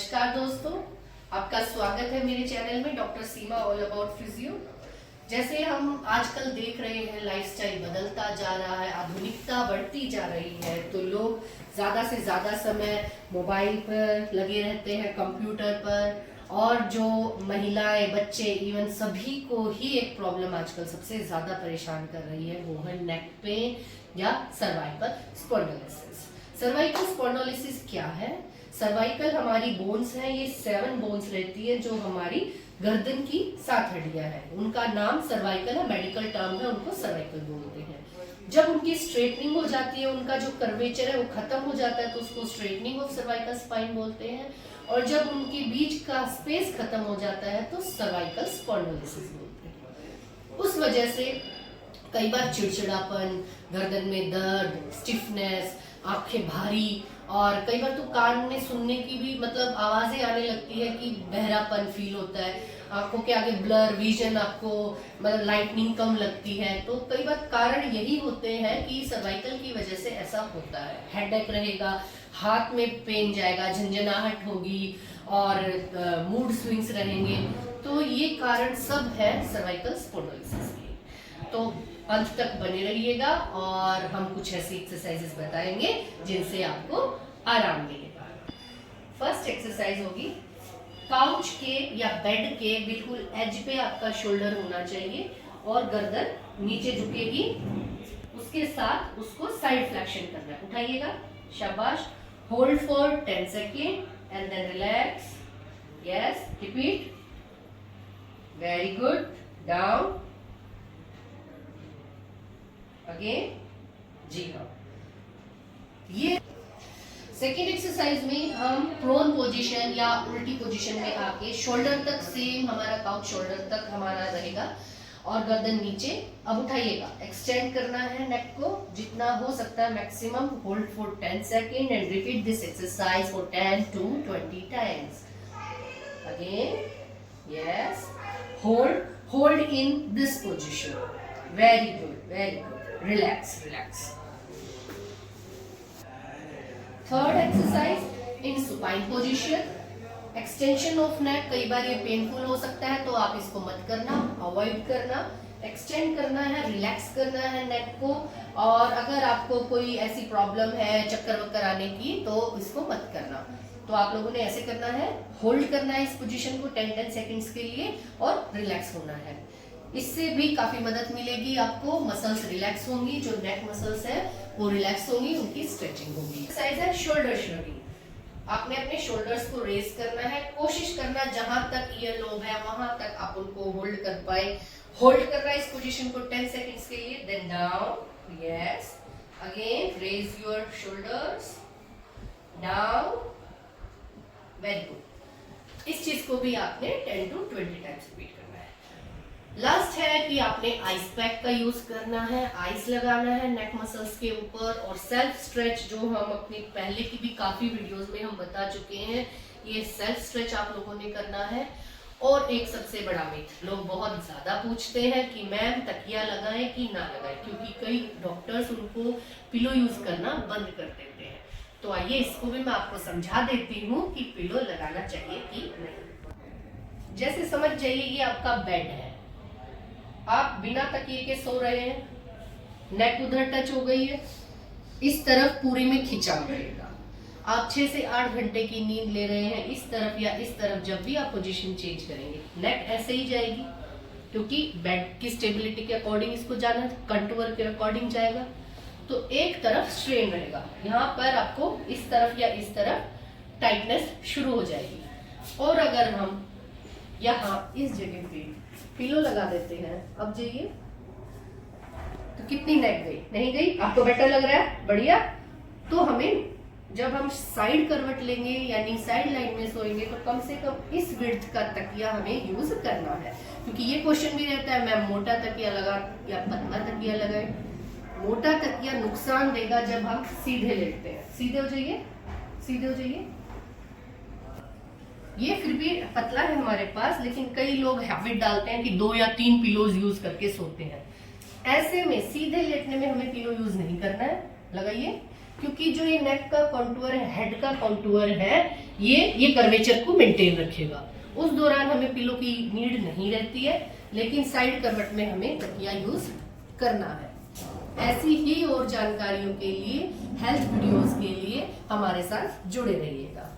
नमस्कार दोस्तों, आपका स्वागत है मेरे चैनल में doctor Seema all about physio. जैसे हम आजकल देख रहे हैं लाइफस्टाइल बदलता जा रहा है, आधुनिकता बढ़ती जा रही है, तो लोग ज़्यादा से ज़्यादा समय मोबाइल पर लगे रहते हैं, कंप्यूटर पर। और जो महिलाएं, बच्चे, इवन सभी को ही एक प्रॉब्लम आजकल सबसे ज़्यादा परेशान कर रही है, वो है नेक पेन या सर्वाइकल स्पॉन्डिलोसिस। सर्वाइकल स्पॉन्डिलोसिस क्या है? सर्वाइकल हमारी बोन्स हैं, ये 7 बोन्स रहती है जो हमारी गर्दन की 7 हड्डियां हैं। उनका नाम सर्वाइकल है, मेडिकल टर्म है, उनको सर्वाइकल बोलते हैं। जब उनकी स्ट्रेटनिंग हो जाती है, उनका जो कर्वेचर है वो खत्म हो जाता है, तो उसको स्ट्रेटनिंग ऑफ सर्वाइकल स्पाइन बोलते हैं। और जब उनके बीच का स्पेस खत्म हो जाता है तो सर्वाइकल स्पॉन्डिलोसिस बोलते हैं। उस वजह से कई बार चिड़चिड़ापन, गर्दन में दर्द, स्टिफनेस, आंखें भारी, और कई बार तो कान में सुनने की भी मतलब आवाजें आने लगती है कि बहरापन फील होता है, आंखों के आगे ब्लर विजन, आपको मतलब लाइटनिंग कम लगती है। तो कई बार कारण यही होते हैं कि सर्वाइकल की वजह से ऐसा होता है। हेडेक रहेगा, हाथ में पेन जाएगा, झंझनाहट होगी और मूड स्विंग्स रहेंगे। तो ये कारण सब है सर्वाइकल स्पॉन्डिलोसिस के। तो अंत तक बने रहिएगा और हम कुछ ऐसी एक्सरसाइजेस बताएंगे जिनसे आपको आराम मिलेगा। फर्स्ट एक्सरसाइज होगी, काउच के या बेड के बिल्कुल एज पे आपका शोल्डर होना चाहिए और गर्दन नीचे झुकेगी, उसके साथ उसको साइड फ्लेक्शन करना है। उठाइएगा, शाबाश। Hold for 10 second and then relax. Yes, repeat, very good. Down again, जी हाँ। ये सेकेंड एक्सरसाइज में हम प्रोन पोजीशन या उल्टी पोजीशन में आके शोल्डर तक, सेम हमारा काउच शोल्डर तक हमारा रहेगा और गर्दन नीचे। अब उठाइएगा, एक्सटेंड करना है नेक को जितना हो सकता है maximum. Hold for 10 second and repeat this exercise for 10 to 20 times. Again, yes, hold in this position. Very good, very good. Relax, relax. Third exercise, in supine position, extension of neck. कई बार ये painful हो सकता है तो आप इसको मत करना, अवॉइड करना। एक्सटेंड करना है, रिलैक्स करना है नेक को। और अगर आपको कोई ऐसी प्रॉब्लम है चक्कर वक्कर आने की तो इसको मत करना। तो आप लोगों ने ऐसे करना है, होल्ड करना है इस पोजीशन को 10-10 सेकेंड्स के लिए और रिलैक्स होना है। इससे भी काफी मदद मिलेगी आपको, मसल्स रिलैक्स होंगी, जो नेक मसल्स है वो रिलैक्स होंगी, उनकी स्ट्रेचिंग होगी। एक्सरसाइज है शोल्डर श्रगिंग। आपने अपने शोल्डर्स को रेज करना है, कोशिश करना जहां तक ईयर लोब है वहां तक आप उनको होल्ड कर पाए। होल्ड करना है इस पोजीशन को 10 सेकेंड्स के लिए, then down. Yes, again raise your shoulders, down, very good. इस चीज को भी आपने 10 to 20 टाइम्स रिपीट करना है। लास्ट है कि आपने आइस पैक का यूज करना है, आइस लगाना है नेक मसल्स के ऊपर। और सेल्फ स्ट्रेच, जो हम अपनी पहले की भी काफी वीडियोस में हम बता चुके हैं, ये सेल्फ स्ट्रेच आप लोगों ने करना है। और एक सबसे बड़ा मिथ, लोग बहुत ज्यादा पूछते हैं कि मैम तकिया लगाएं कि ना लगाएं, क्योंकि कई डॉक्टर्स उनको पिलो यूज करना बंद कर देते हैं। तो आइए इसको भी मैं आपको समझा देती हूँ कि पिलो लगाना चाहिए कि नहीं। जैसे समझ जाइए ये आपका बेड है, आप बिना तकिए के सो रहे हैं, नेक उधर टच हो गई है, इस तरफ पूरी में खिंचाव रहेगा। आप 6 से 8 घंटे की नींद ले रहे हैं, इस तरफ या इस तरफ जब भी आप पोजीशन चेंज करेंगे नेक ऐसे ही जाएगी, क्योंकि बेड की स्टेबिलिटी के अकॉर्डिंग इसको जाना है, कंटूर के अकॉर्डिंग जाएगा। तो एक तरफ स्ट्रेन रहेगा, यहाँ पर आपको इस तरफ या इस तरफ टाइटनेस शुरू हो जाएगी। और अगर हम यहाँ इस जगह पे पिलो लगा देते हैं, अब जाइए, तो कितनी नेक गई? नहीं गई? आपको बेटर लग रहा है? बढ़िया। तो हमें जब हम साइड करवट लेंगे यानी साइड लाइन में सोएंगे तो कम से कम इस विड्थ का तकिया हमें यूज करना है, क्योंकि ये क्वेश्चन भी रहता है मैम मोटा तकिया लगा या पतला तकिया लगाए। मोटा तकिया नुकसान देगा जब हम सीधे लेटते हैं। सीधे हो जाइए, सीधे हो जाइए। ये फिर भी पतला है हमारे पास, लेकिन कई लोग हैबिट डालते हैं कि 2 या 3 पिलोज यूज करके सोते हैं। ऐसे में सीधे लेटने में हमें पिलो यूज नहीं करना है। लगाइए, क्योंकि जो ये नेक का कॉन्टूर है, हेड का कॉन्टूर है, ये कर्वेचर को मेंटेन रखेगा। उस दौरान हमें पिलो की नीड नहीं रहती है, लेकिन साइड करवट में हमें तकिया यूज करना है। ऐसी ही और जानकारियों के लिए, हेल्थ वीडियोस के लिए हमारे साथ जुड़े रहिएगा।